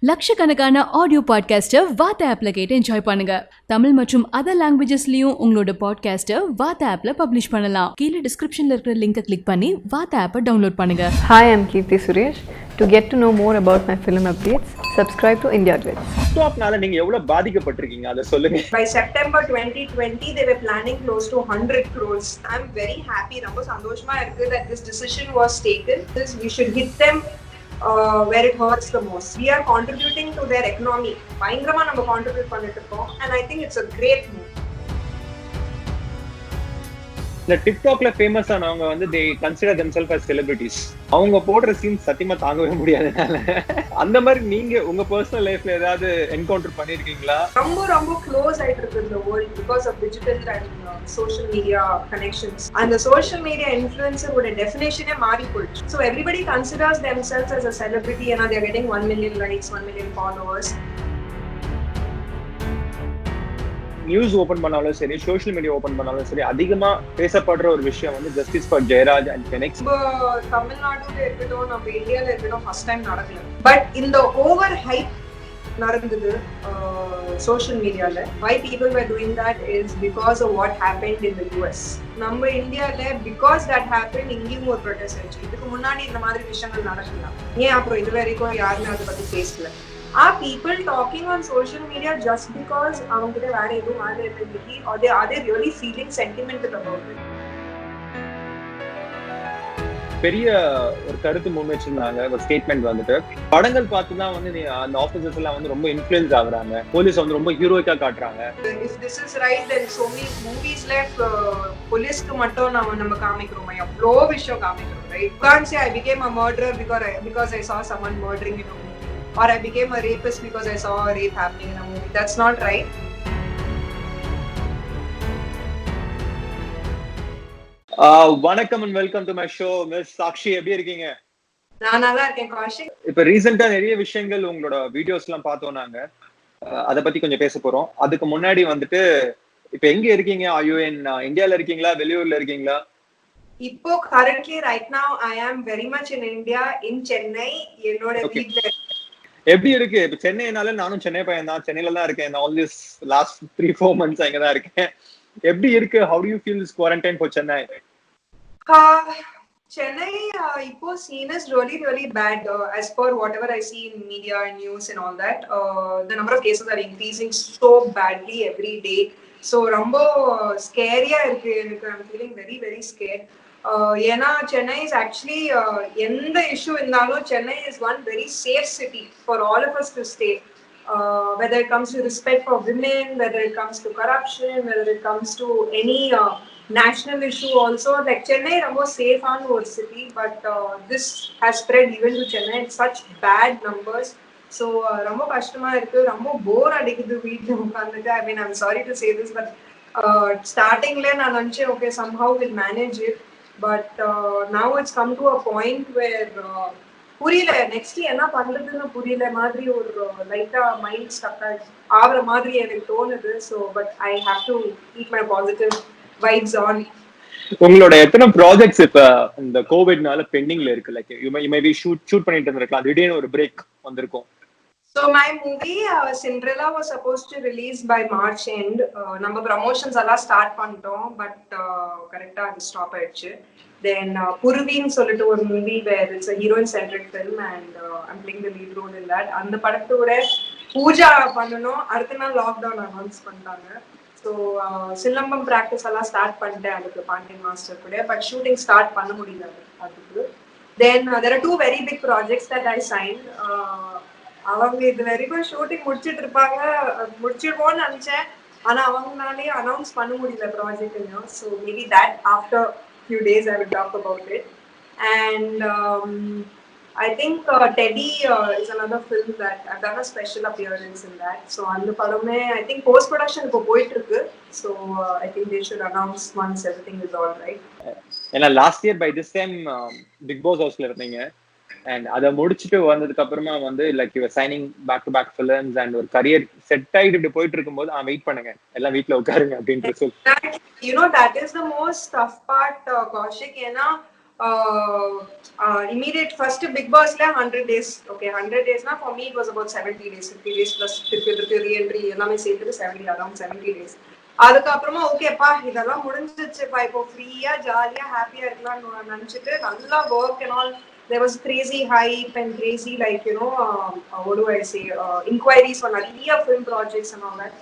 லட்சக்கணக்கான ஆடியோ பாட்காஸ்ட்டை வாத்த ஆப்ல கேட்டு என்ஜாய் பண்ணுங்க. தமிழ் மற்றும் அதர் லாங்குவேஜஸ்லயும் உங்களோட பாட்காஸ்ட்டை வாத்த ஆப்ல பப்ளிஷ் பண்ணலாம். கீழே டிஸ்கிரிப்ஷன்ல இருக்கிற லிங்கை கிளிக் பண்ணி வாத்த ஆப்பை டவுன்லோட் பண்ணுங்க. Hi, I'm Kirti Suresh. To get to know more about my film updates, subscribe to India Glitz. TikTokனால நீங்க எவ்வளவு பாதிக்கப்பட்டிருக்கீங்க அத சொல்லுங்க. By September 2020 they were planning close to 100 crores. I'm very happy, ரொம்ப சந்தோஷமா இருக்கு that this decision was taken. We should hit them where it hurts the most. We are contributing to their economy. பயங்கரமா நம்ம contribute பண்ணிட்டு இருக்கோம் and I think it's a great move. இந்த டிக்டாக்ல famous ஆனவங்க வந்து they consider themselves as celebrities. அவங்க போடுற சீன்ஸ் சத்தியமா தாங்கவே முடியாதனால அந்த மாதிரி நீங்க உங்க பர்சனல் லைஃப்ல ஏதாவது என்கவுண்டர் பண்ணிருக்கீங்களா? ரொம்ப க்ளோஸ் ஆயிட்டு இருக்கு இந்த world because of digital and social media connections. And the social media influencer would a definition மாறி போயிடுச்சு. So everybody considers themselves as a celebrity and they are getting 1 million likes, 1 million followers. News open பண்ணாலும் சரி, social media open பண்ணாலும் சரி, அதிகமா பேசப்படுற ஒரு விஷயம் வந்து justice for Jayaraj and Fenix. தமிழ்நாடுல இருக்கட்டும், நம்ம இந்தியால இருக்கட்டும், ஃபர்ஸ்ட் டைம் நடக்கல. பட் இந்த ஓவர் ஹைப் நடந்தது சோஷியல் மீடியால. why people were doing that is because of what happened in the US. நம்ம இந்தியால because that happened இங்கேயும் ஒரு ப்ரொடெஸ்ட் ஆச்சு. இதுக்கு முன்னாடி இந்த மாதிரி விஷயங்கள் நடக்கலாம். ஏன் அப்புறம் இது வரைக்கும் யாருமே அதை பத்தி பேசல? Are people talking on social media just because அவங்ககிட்ட வேற எதுவும் வேலை இருக்கு, or are they really feeling sentimental about it? பெரிய ஒரு கருத்து முன்வச்சிருந்தாங்க, ஒரு ஸ்டேட்மெண்ட் வந்துட்டு படங்கள் பார்த்து தான் வந்து அந்த ஆபீசர்ஸ் எல்லாம் வந்து ரொம்ப இன்ஃப்ளூயன்ஸ் ஆகுறாங்க, போலீஸ் வந்து ரொம்ப ஹீரோயிக்கா காட்டுறாங்க. If this is right, then so many movies like போலீஸ்க்கு மட்டும் நம்ம காமிக்கிறோம், அவ்வளோ விஷயம் காமிக்கிறோம், right? You can't say I became a murderer because I saw someone murdering in a movie, or I became a rapist because I saw a rape happening in a movie. That's not right. வணக்கம் and welcome to my show. Miss Sakshi, எப்படி இருக்கீங்க? நான் நல்லா இருக்கேன் கௌஷிக். இப்ப ரீசெண்டா நிறைய விஷயங்கள் உங்களோட வீடியோஸ் எல்லாம் பார்த்தோம், நாங்க அத பத்தி கொஞ்சம் பேச போறோம். அதுக்கு முன்னாடி வந்துட்டு இப்ப எங்க இருக்கீங்க? ஐயோ, இந்தியால இருக்கீங்களா, வெளியூர்ல இருக்கீங்களா? இப்போ currently right now I am very much in India, in Chennai. என்னோட வீட்ல. எப்படி இருக்கு இப்ப சென்னைனால? நானும் சென்னை பையன் தான், சென்னையில தான் இருக்கேன். ஆல் திஸ் லாஸ்ட் 3-4 months அங்க தான் இருக்கேன். எப்படி இருக்கு? how do you feel this quarantine for Chennai? Chennai இப்போ scene is really bad as per whatever I see in media and news and all that. The number of cases are increasing so badly every day. So ரொம்ப ஸ்கேரியா இருக்கு எனக்கு. I'm feeling very scared. ஏன்னா Chennai is actually எந்த issue இருந்தாலும் Chennai is one very safe city for all of us to stay. Whether it comes to respect for women, whether it comes to corruption, whether it comes to any national issue also, like Chennai ரொம்ப சேஃபான ஒரு city. But this has spread even to Chennai in such bad numbers. So ரொம்ப கஷ்டமா இருக்கு, ரொம்ப போர் அடிக்குது வீட்டுல உட்காந்துட்டு. I mean, I'm sorry to say this, but startingல நான் நினைச்சேன் okay somehow we'll manage it, but now it's come to a point where புரியல, நெக்ஸ்ட் என்ன பண்றதுன்னு புரியல மாதிரி ஒரு லைட்டா மைண்ட் ஸ்டக் ஆகுற மாதிரி எனக்கு தோணுது. So but I have to keep my positive vibes on. உங்களோட எத்தனை ப்ராஜெக்ட்ஸ் இப்ப இந்த கோவிட்னால பெண்டிங்ல இருக்கு? Like you may be shoot பண்ணிட்டு இருந்திருக்கலாம், திடீர்னு ஒரு பிரேக் வந்திருக்கும். So my movie Cinderella was supposed to release by March end. நம்ம promotions எல்லாம் ஸ்டார்ட் பண்ணிட்டோம், பட் கரெக்டா அது ஸ்டாப் ஆயிடுச்சு. Then Purveen சொல்லிட்டு ஒரு movie where it's a heroine centric film and I'm playing the lead role in that. அந்த படத்தோட பூஜா பண்ணனும், அடுத்த நாள் லாக்டவுன் அனௌன்ஸ் பண்ணிட்டாங்க. ஸோ சிலம்பம் ப்ராக்டிஸ் எல்லாம் ஸ்டார்ட் பண்ணிட்டேன் அதுக்கு பாண்டியன் மாஸ்டர் கூட, பட் ஷூட்டிங் ஸ்டார்ட் பண்ண முடியல அதுக்கு. Then there are 2 very big projects that I signed. அவங்க இது வரைக்கும் ஷூட்டிங் முடிச்சிட்டு இருப்பாங்க, முடிச்சிடுவோம்னு நினைச்சேன். ஆனா அவங்கனாலே அனௌன்ஸ் பண்ண முடியல project. So maybe that after few days I will talk about it. And I think Teddy is another film that I've done a special appearance in that. So and the padame I think post production ipo poitu irukku. So I think they should announce once everything is all right. ஏன்னா last year by this time Bigg Boss ஹவுஸ்ல இருந்தீங்க, and அதை முடிச்சுட்டு வந்ததுக்கு அப்புறமா வந்து like you signing back to back films and ஒரு career set ஆகிட்டு போயிட்டு இருக்கும்போது வெயிட் பண்ணுங்க, எல்லாம் வீட்டுல உட்காருங்க அப்படின்ட்டு சொல்லி. You know, that is the most tough part, Kaushik. ஏன்னா immediate first Big Boss la 100 days. Okay, 100 days na for me it was about 70 days, 50 days plus திருப்பி re-entry எல்லாமே சேர்த்து 70, around 70 days. அதுக்கப்புறமா ஓகேப்பா இதெல்லாம் முடிஞ்சிச்சுப்பா, இப்போ ஃப்ரீயா ஜாலியா ஹாப்பியா இருக்கலாம்னு நினைச்சிட்டு நல்லா work and all. There was crazy hype and crazy, like, you know, what do I say, inquiries for நிறைய film projects and all that.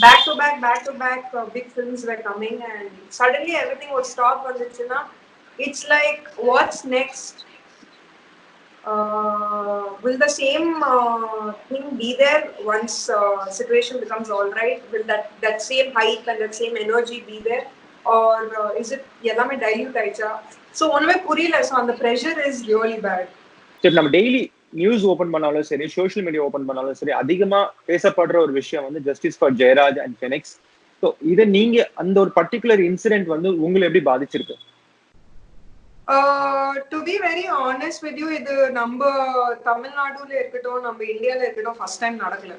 Back to back, big films were coming, and suddenly everything was stopped. Vandichuna, it's like, what's next? Will the same thing be there once situation becomes all right? Will that same hype and that same energy be there, or is it yellame dilute aicha? So one way puriyala, so the pressure is really bad. சரி, நம்ம daily news open பண்ணாலும் சரி, social media open பண்ணாலும் சரி, அதிகமா பேசப்படுற ஒரு விஷயம் வந்து justice for Jayaraj and Fenix. So இதை நீங்க அந்த ஒரு பர்டிகுலர் இன்சிடென்ட் வந்து உங்களை எப்படி பாதிச்சிருக்கு? To be very honest with you, இது நம்ம தமிழ்நாடுல இருக்கட்டும் நம்ம இந்தியால இருக்கட்டும் ஃபர்ஸ்ட் டைம் நடக்கல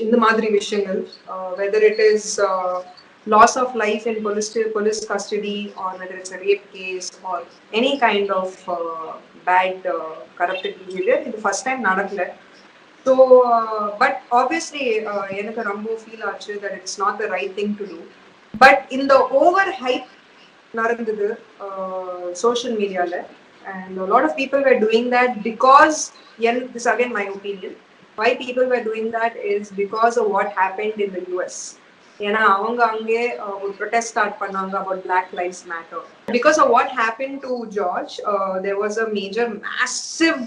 இந்த மாதிரி விஷயங்கள். Whether it is loss of life in police custody, or whether it's a rape case or any kind of bad corrupted behavior, இது ஃபர்ஸ்ட் டைம் நடக்கல. So but obviously எனக்கு ரொம்ப ஃபீல் ஆச்சு that it's not the right thing to do. But in the over hype நடந்தது social mediaல, and a lot of people were doing that because, this again my opinion, why people were doing that is because of what happened in the US. ஏன்னா அவங்க அங்கே ஒரு protest start பண்ணாங்க about Black Lives Matter. Because of what happened to George, there was a major massive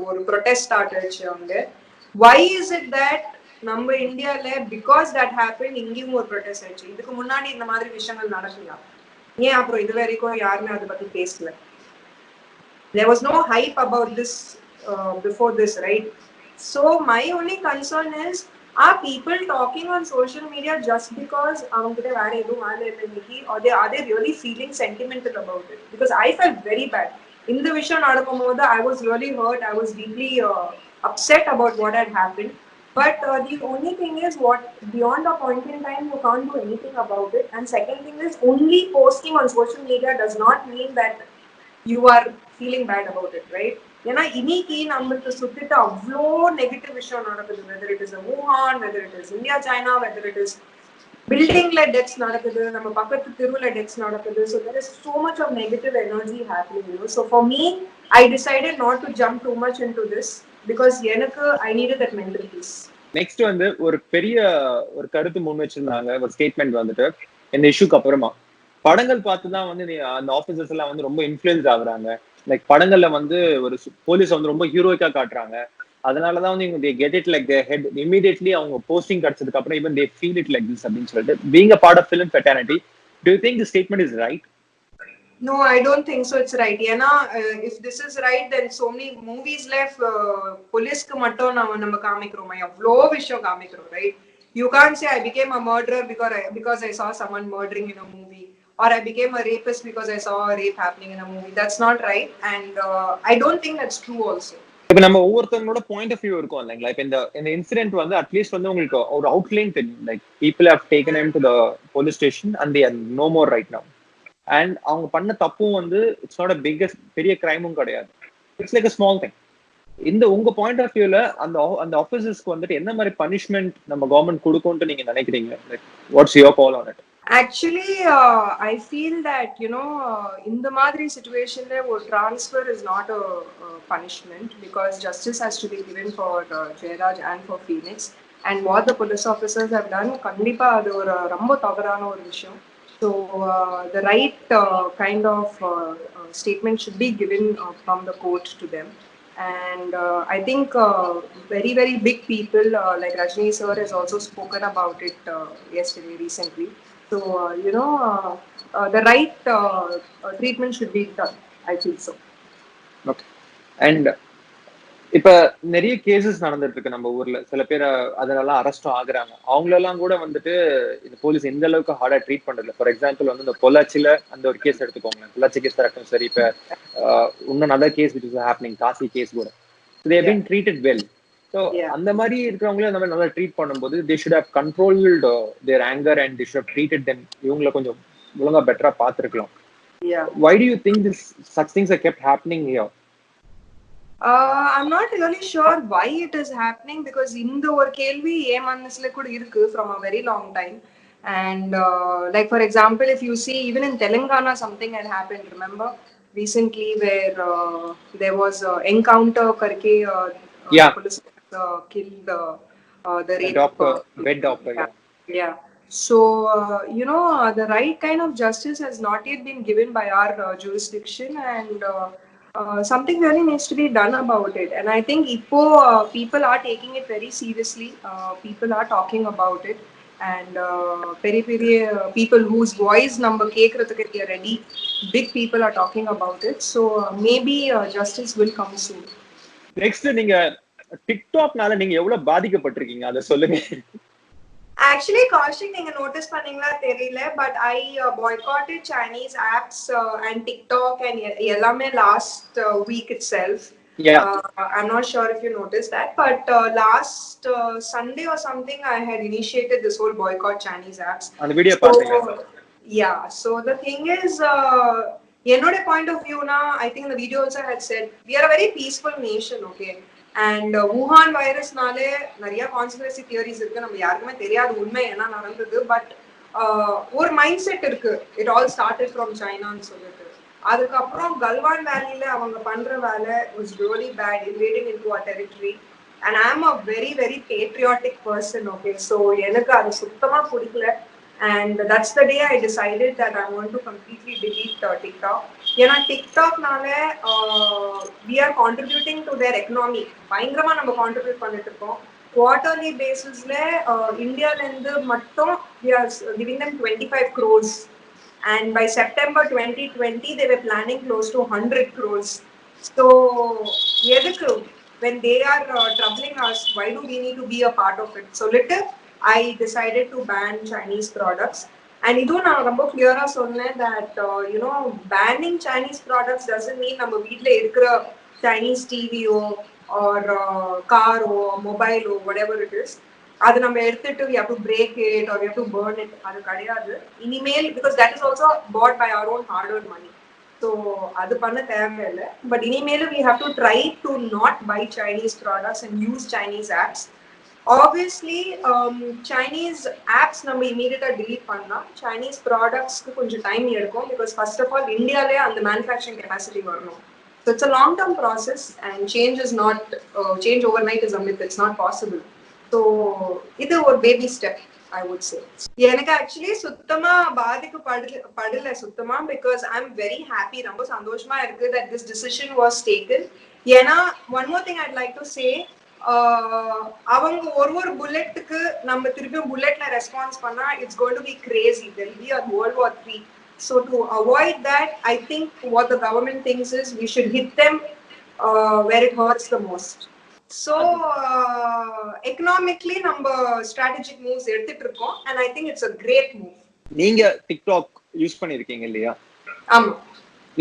ஒரு protest started அங்க. Why is it that நம்ம இந்தியால because that happened இங்கேயும் ஒரு protest ஆச்சு? இதுக்கு முன்னாடி இந்த மாதிரி விஷயங்கள் நடக்கலையா? ஏன் அப்புறம் இது வரைக்கும் யாருமே அதை பத்தி பேசல? There was no hype about this before this, right? So my only concern is, are people talking on social media just because avangkiட்ட வேற எதுவும் வேலை இல்லைன்னு, or are they really feeling sentimental about it? Because I felt very bad. இந்த விஷயம் நடக்கும்போது I was really hurt. I was deeply upset about what had happened. But the only thing is, what beyond a point in time you can't do anything about it. And second thing is, only posting on social media does not mean that you are feeling bad about it, right? ஏன்னா இன்னைக்கு நம்மளுக்கு சுத்திட்டு அவ்வளோ negative விஷயம் நடக்குது. whether it is a Wuhan, whether it is India China, whether it is பில்டிங்ல deaths நடக்குது, நம்ம பக்கத்து தெருவுல டெத்ஸ் நடக்குது. So there is so much of negative energy happening, you know. So for me, I decided not to jump too much into this because எனக்கு I needed that mental peace. Next வந்து ஒரு பெரிய ஒரு கருத்து முன் வச்சிருந்தாங்க, ஒரு ஸ்டேட்மெண்ட் வந்துட்டு இந்த இஷ்யூக்கு அப்புறமா, படங்கள் பார்த்துதான் வந்து அந்த ஆபீசர்ஸ் எல்லாம் வந்து ரொம்ப இன்ஃப்ளூயன்ஸ் ஆகுறாங்க. லைக் படங்கள்ல வந்து ஒரு போலீஸ் வந்து ரொம்ப ஹீரோயிக்கா காட்டுறாங்க. அதனாலதான் வந்து இவங்க they get it like their head immediately. அவங்க போஸ்டிங் கிடைச்சதுக்கு அப்புறம் even they feel it like this அப்படின்னு சொல்லிட்டு, being a part of film fraternity, do you think the statement is right? No, I don't think so. It's right. ஏன்னா if this is right, then so many movies left போலீஸ்க்கு மட்டும் நம்ம காமிக்கிறோம், அவ்வளோ விஷயம் காமிக்கிறோம், right? You can't say I became a murderer because I saw someone murdering in a movie, or I became a rapist because I saw a rape happening in a movie. That's not right, and I don't think that's true also. இப்ப நம்ம ஒவ்வொருத்தவங்களோட point of view இருக்கும் இல்லைங்களா? இப்ப இந்த incident வந்து at least வந்து உங்களுக்கு ஒரு அவுட்லைன் தெரியும். Like people have taken him to the police station and they are no more right now. அண்ட் அவங்க பண்ண தப்பும் வந்து இட்ஸ் நாட் a biggest பெரிய கிரைமும் கிடையாது. It's like a small thing. இந்த உங்க பாயிண்ட் ஆஃப் வியூல அந்த ஆபீசர்ஸ்க்கு வந்துட்டு என்ன மாதிரி பனிஷ்மெண்ட் நம்ம கவர்மெண்ட் கொடுக்கும்னு நீங்க நினைக்கிறீங்க? Like what's your call on it? Actually, I feel that, you know, in the madri situation there, transfer is not a punishment, because justice has to be given for Jayaraj and for Phoenix. And what the police officers have done, kandipa adu oru romba tavarana oru vishayam. So the right kind of statement should be given from the court to them. And I think very, very big people like Rajni sir has also spoken about it yesterday recently. So you know, the right treatment should be done, I feel so. Okay. And இப்ப நிறைய cases நடந்துட்டு இருக்கு நம்ம ஊர்ல. சில பேர் அதனால அரெஸ்டும் ஆகுறாங்க. அவங்களெல்லாம் கூட வந்துட்டு இந்த போலீஸ் எந்த அளவுக்கு ஹார்டா ட்ரீட் பண்றது. ஃபார் எக்ஸாம்பிள் வந்து இந்த பொள்ளாச்சியில அந்த ஒரு கேஸ் எடுத்துக்கோங்க. பொள்ளாச்சி கேஸ் இருக்கட்டும் சரி, இப்ப இன்னும் other case which is happening, Kasi case கூட, they have been treated well. So அந்த மாதிரி இருக்கிறவங்களே அந்த மாதிரி நல்லா ட்ரீட் பண்ணும்போது they should have controlled their anger and they should have treated them. இவங்களை கொஞ்சம் ஒழுங்கா பெட்டரா பார்த்துருக்கலாம். Yeah. Why do you think this such things are kept happening here? I'm not really sure why it is happening because இந்த ஒரு கேள்வி என் மனசுல கூட இருக்கு from a very long time. And like for example, if you see even in Telangana something had happened. Remember recently where there was a encounter karke the Yeah, police killed the the rape. doctor, vet doctor. Yeah. Yeah. Yeah. So the right kind of justice has not yet been given by our jurisdiction, and something really needs to be done about it. And I think Ipo people are taking it very seriously. People are talking about it, and people whose voice number கேக்குறதுக்கு ready. Big people are talking about it. So maybe justice will come soon. Next நீங்க டிக்டாக்னால நீங்க எவ்வளவு பாதிக்கப்பட்டிருக்கீங்க அதை சொல்லுங்க. Actually, Kaushik, நீங்க notice பண்ணீங்களா தெரியல, but I boycotted Chinese apps and TikTok and எல்லாமே last week itself. Yeah, I'm not sure if you noticed that, but last Sunday or something, I had initiated this whole boycott Chinese apps. அந்த video So, பார்த்தேங்க. yeah, so the thing is, என்னோட point of view, I think the video also had said, we are a very peaceful nation, okay? And wuhan வைரஸ்னாலே நிறைய conspiracy theories இருக்கு, நம்ம யாருக்குமே தெரியாது உண்மை என்ன நடந்தது. பட் ஒரு மைண்ட் செட் இருக்கு, இட் ஆல் ஸ்டார்டட் ஃப்ரம் சைனான்னு சொல்லிட்டு. அதுக்கப்புறம் கல்வான் வேலியில அவங்க பண்ற வேலை was really bad, invading into our territory. And I am a very very patriotic person, okay. So எனக்கு அது சுத்தமா பிடிக்கல. And that's the day I decided that I want to completely delete TikTok. ஏன்னா டிக்டாக்னால we are contributing to their economy. பயங்கரமா நம்ம contribute பண்ணிட்டு இருக்கோம். Quarterly பேசிஸ்ல இந்தியால இருந்து மட்டும் we are giving them 25 crores. And by September 2020 they were planning close to 100 crores. So எதுக்கு, when they are troubling us, why do we need to be a part of it? So later I decided to ban Chinese products. And இதுவும் நான் ரொம்ப கிளியரா சொன்னேன் that banning Chinese products doesn't mean நம்ம வீட்ல இருக்கிற Chinese டிவியோ or காரோ மொபைலோ whatever it is அது நம்ம எடுத்துட்டு we have to break it or we have to burn it, அது கிடையாது இனிமேல். because that is also bought by our own hard earned money. So அது பண்ண தேவையில்லை. but இனிமேல் we have to try to not buy Chinese products and use Chinese apps. Obviously Chinese apps நம்ம immediately delete பண்ணலாம். Chinese products க்கு கொஞ்சம் time எடுக்கும் because first of all இந்தியாலே அந்த manufacturing capacity வரணும். So it's a long term process and change is not change overnight is a myth, it's not possible. So இது ஒரு baby step I would say. எனக்கு actually சுத்தமா பாதிக்கப்படல சுத்தமா, because I'm very happy, ரொம்ப சந்தோஷமா இருக்கு that this decision was taken. ஏன்னா one more thing I'd like to say, அவங்க ஒரு புல்லட்டுக்கு நம்ம திருப்பியும் புல்லட்ல ரெஸ்பான்ஸ் பண்ணா it's going to be crazy, there will be a World War III. So to avoid that, I think what the government thinks is we should hit them where it hurts the most. So economically நம்ம strategic moves எடுத்துட்டு இருக்கோம் and I think it's a great move. நீங்க TikTok use பண்ணிருக்கீங்க இல்லையா? ஆமா,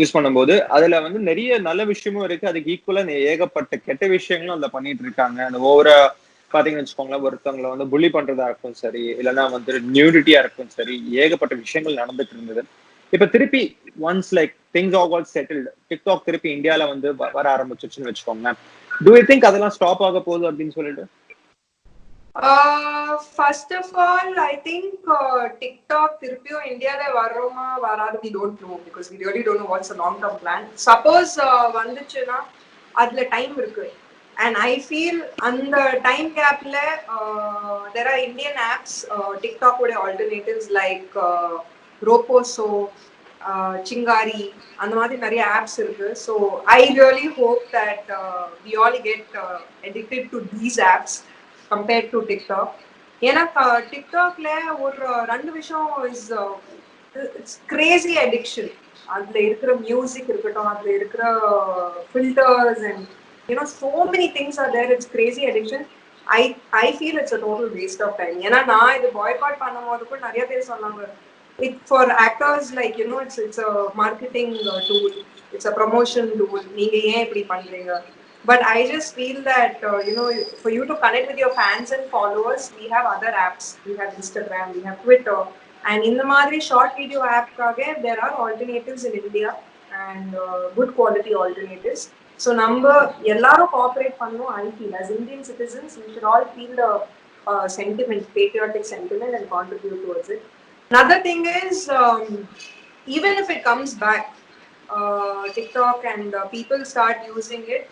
use பண்ணும்போது அதுல வந்து நிறைய நல்ல விஷயமும் இருக்கு, அதுக்கு ஈக்குவலா ஏகப்பட்ட கெட்ட விஷயங்களும் அதுல பண்ணிட்டு இருக்காங்க. அந்த ஓவரா பாத்தீங்கன்னு வச்சுக்கோங்களேன், ஒருத்தவங்களை வந்து புள்ளி பண்றதா இருக்கும் சரி, இல்லைன்னா வந்து நியூடிட்டியா இருக்கும் சரி, ஏகப்பட்ட விஷயங்கள் நடந்துட்டு இருந்தது. இப்ப திருப்பி once like things are all settled, TikTok திருப்பி இந்தியால வந்து வர ஆரம்பிச்சிருச்சுன்னு வச்சுக்கோங்களேன், டு யூ திங்க் அதெல்லாம் ஸ்டாப் ஆக போகுது அப்படின்னு சொல்லிட்டு? first of all I think TikTok திருப்பியும் இந்தியால வரோமா வராது, we don't know because we really don't know what's the long term plan. Suppose வந்துச்சுன்னா அதுல டைம் இருக்கு, and I feel அந்த டைம் கேப்ல there are Indian apps, TikTok உடைய alternatives like Roposo, Chingari, அந்த மாதிரி நிறைய apps இருக்கு. So I really hope that we all get addicted to these apps compared to TikTok. ஏன்னா டிக்டாக்ல ஒரு ரெண்டு விஷயம் இஸ் இட்ஸ் கிரேசி அடிக்ஷன். அதுல இருக்கிற மியூசிக் இருக்கட்டும், அதுல இருக்கிற filters and so many things are there. It's crazy addiction. I feel it's a total waste of time. ஏன்னா நான் இது பாய்காட் பண்ணும்போது கூட நிறைய பேர் சொன்னாங்க, it for actors like it's a marketing tool, it's a promotion tool, நீங்க ஏன் இப்படி பண்றீங்க? But I just feel that for you to connect with your fans and followers, we have other apps. We have Instagram, we have Twitter. And in the Madri short video app, there are alternatives in India and good quality alternatives. So, number yellaro cooperate pannu, I feel as Indian citizens, we should all feel the sentiment, patriotic sentiment, and contribute towards it. Another thing is, even if it comes back, TikTok and people start using it.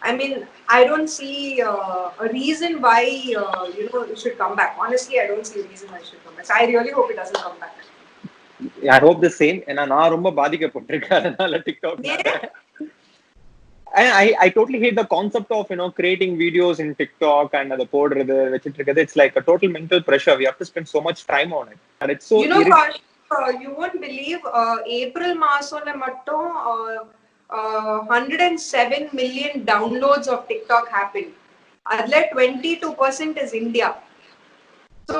I mean, I don't see a reason why it should come back. Honestly, I don't see a reason why it should come back. So I really hope it doesn't come back. I hope the same. ஏன்னா நான் ரொம்ப பாதிக்கப்பட்டிருக்கேன் அதனால டிக்டாக்னால. And I totally hate the concept of creating videos in TikTok and the போடுறது வெச்சிட்டு இருக்குது. It's like a total mental pressure. We have to spend so much time on it, and it's so. You won't believe April மாசம்ல மட்டும் 107 million downloads of TikTok happened. Adla 22% is India. So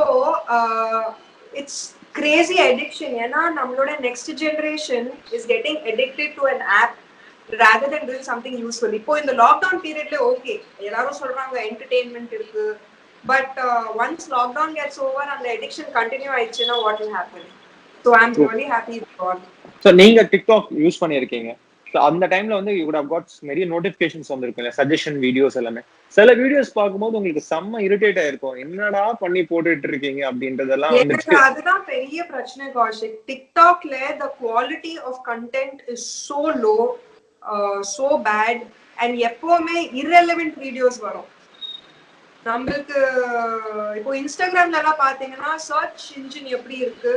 it's crazy addiction. Yena nammaloda next generation is getting addicted to an app rather than doing something useful. Ipo in the lockdown period le okay, ellarum solranga entertainment irukku, but once lockdown gets over and the addiction continue aichina, what will happen? So I'm really happy with God. So நீங்க TikTok use பண்ணிருக்கீங்க. So அந்த டைம்ல வந்து you would have got நிறைய notifications வந்திருக்கும்ல, suggestion videos எல்லாமே. சில videos பாக்கும்போது உங்களுக்கு செம்ம இரிட்டேட் ஆயிருக்கும், என்னடா பண்ணி போட்டுட்டு இருக்கீங்க அப்படின்றதெல்லாம் வந்து. அதுதான் பெரிய பிரச்சனை Kaushik. TikTokல the quality of content is so low, so bad, and எப்பவுமே irrelevant videos வரும். நம்மளுக்கு இப்போ இன்ஸ்டாகிராம்ல எல்லாம் பாத்தீங்கன்னா சர்ச் இன்ஜின் எப்படி இருக்கு,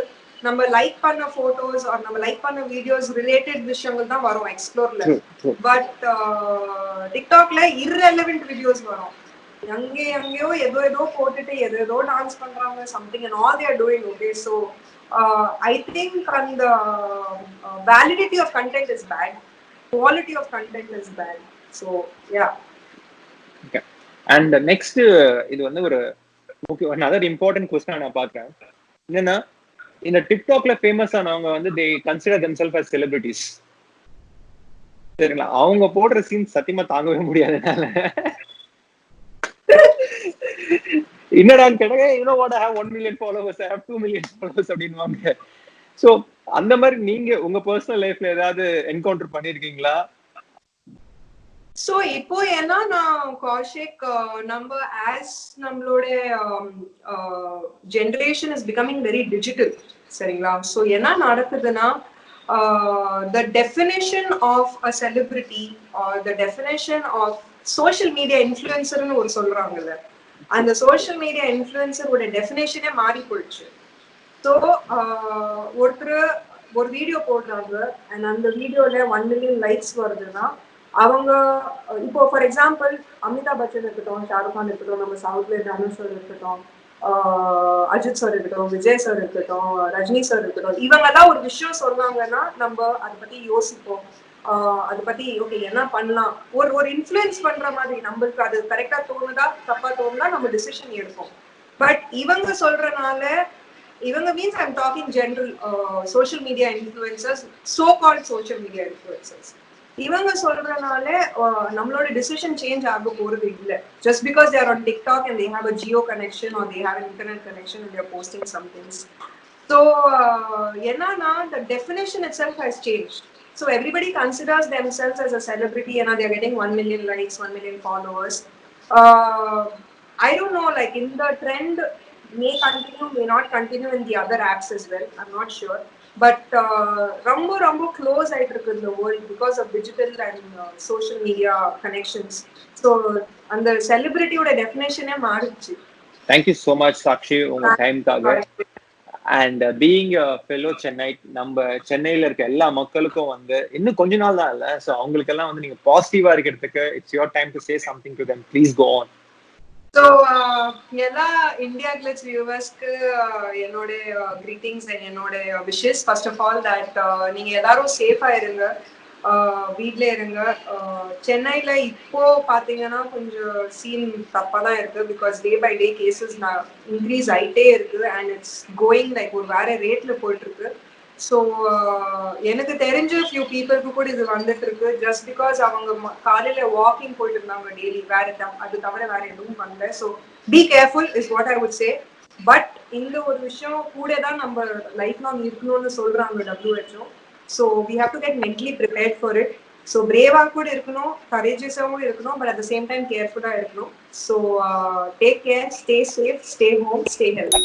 நம்ம லைக் பண்ண போட்டோஸ் ஆர் நம்ம லைக் பண்ண வீடியோஸ் ரிலேட்டட் விஷயங்கள் தான் வரும் எக்ஸ்ப்ளோர்ல. பட் டிக்டாக்ல irrelevant வீடியோஸ் வரும். அங்கேயோ ஏதோ போட்டுட்டு ஏதோ டான்ஸ் பண்றாங்க something and all they are doing. Okay, so I think and the validity of content is bad, quality of content is bad. So yeah. Okay, and next இது வந்து ஒரு another important question நான் பார்க்கிறேன். என்னன்னா இந்த டிக்டாக்ல famous ஆனவங்க வந்து they consider themselves as celebrities. சரிங்களா, அவங்க போடுற சீன் சத்தியமா தாங்கவே முடியாதனால என்னடான்னு கேட்டாங்க, what I have 1 million followers, I have 2 million followers அப்படின்வாங்க. சோ அந்த மாதிரி நீங்க உங்க பர்சனல் லைஃப்ல ஏதாவது என்கவுண்டர் பண்ணிருக்கீங்களா? So இப்போ ஏன்னா நான் கௌஷிக் நம்ம as நம்மளோட generation is becoming very digital, சரிங்களா. So என்ன நடக்குதுன்னா the definition of a celebrity or the definition of social media influencer னு ஒரு சொல்றாங்கல்ல, அந்த social media influencer ஓட டெஃபினேஷனே மாறி போயிடுச்சு. ஸோ ஒருத்தர் ஒரு வீடியோ போடுறாங்க and அந்த வீடியோல 1 million லைக்ஸ் வருதுன்னா அவங்க இப்போ ஃபார் எக்ஸாம்பிள் அமிதாப் பச்சன் இருக்கட்டும், ஷாருக் கான் இருக்கட்டும், நம்ம சவுத்ல தனுஷ் சார் இருக்கட்டும், அஜித் சார் இருக்கட்டும், விஜய் சார் இருக்கட்டும், ரஜினி சார் இருக்கட்டும், இவங்கெல்லாம் ஒரு விஷயம் சொன்னாங்கன்னா நம்ம அதை பத்தி யோசிப்போம். அதை பத்தி ஓகே என்ன பண்ணலாம், ஒரு இன்ஃப்ளூயன்ஸ் பண்ற மாதிரி நம்மளுக்கு அது கரெக்டா தோணுதா தப்பா தோணுதா நம்ம டிசிஷன் எடுப்போம். பட் இவங்க சொல்றனால, இவங்க means I'm talking general social media influencers, so called social media influencers, இவங்க சொல்றதுனால நம்மளோட டிசிஷன் சேஞ்ச் ஆக போறது இல்ல. Just because they are on TikTok and they have a Jio connection or they have an internet connection and they are posting some things. So என்னன்னா the definition itself has changed. So everybody considers themselves as a celebrity and they are getting 1 million likes, 1 million followers. I don't know, like in the trend may continue, may not continue in the other apps as well, I'm not sure. But ரொம்ப close ஆயிட்டு இருக்கு இந்த world because of digital and social media connections. So அந்த செலிபிரிட்டியோட டெஃபினேஷனே மாறிடுச்சு. Thank you so much Sakshi உங்க டைம்காக. And being fellow Chennai, நம்ம சென்னையில இருக்க எல்லா மக்களுக்கும் வந்து இன்னும் கொஞ்ச நாள் தான் இல்லை, ஸோ அவங்களுக்கு எல்லாம் வந்து நீங்க பாசிட்டிவா இருக்கிறதுக்கு it's your time to say something to them. Please go on. So எல்லா இந்தியா கிளிட்ஸ் வியூவர்ஸ்க்கு என்னோட கிரீட்டிங்ஸ் அண்ட் என்னோட wishes. First of all that நீங்க எல்லாரும் சேஃபா இருங்க, வீட்ல இருங்க. சென்னையில இப்போ பாத்தீங்கன்னா கொஞ்சம் சீன் தப்பா தான் இருக்கு, because day by day cases increase ஆயிட்டே இருக்கு அண்ட் இட்ஸ் கோயிங் லைக் ஒரு வேற ரேட்ல போயிட்டு இருக்கு. ஸோ எனக்கு தெரிஞ்ச ஃபியூ பீப்புளுக்கு கூட இது வந்துட்டு இருக்கு, ஜஸ்ட் பிகாஸ் அவங்க காலையில வாக்கிங் போயிட்டு இருந்தாங்க டெய்லி, வேற அது தவிர வேற எதுவும் பண்ணல. So be careful is what I would say. But இந்த ஒரு விஷயம் கூட தான் நம்ம லைஃப் லாங் இருக்கணும்னு சொல்றாங்க WHO. So we have to get mentally prepared for it. So பிரேவா கூட இருக்கணும், கரேஜியஸாகவும் இருக்கணும், but at the same time கேர்ஃபுல்லா இருக்கணும். So take care, stay safe, stay home, stay healthy.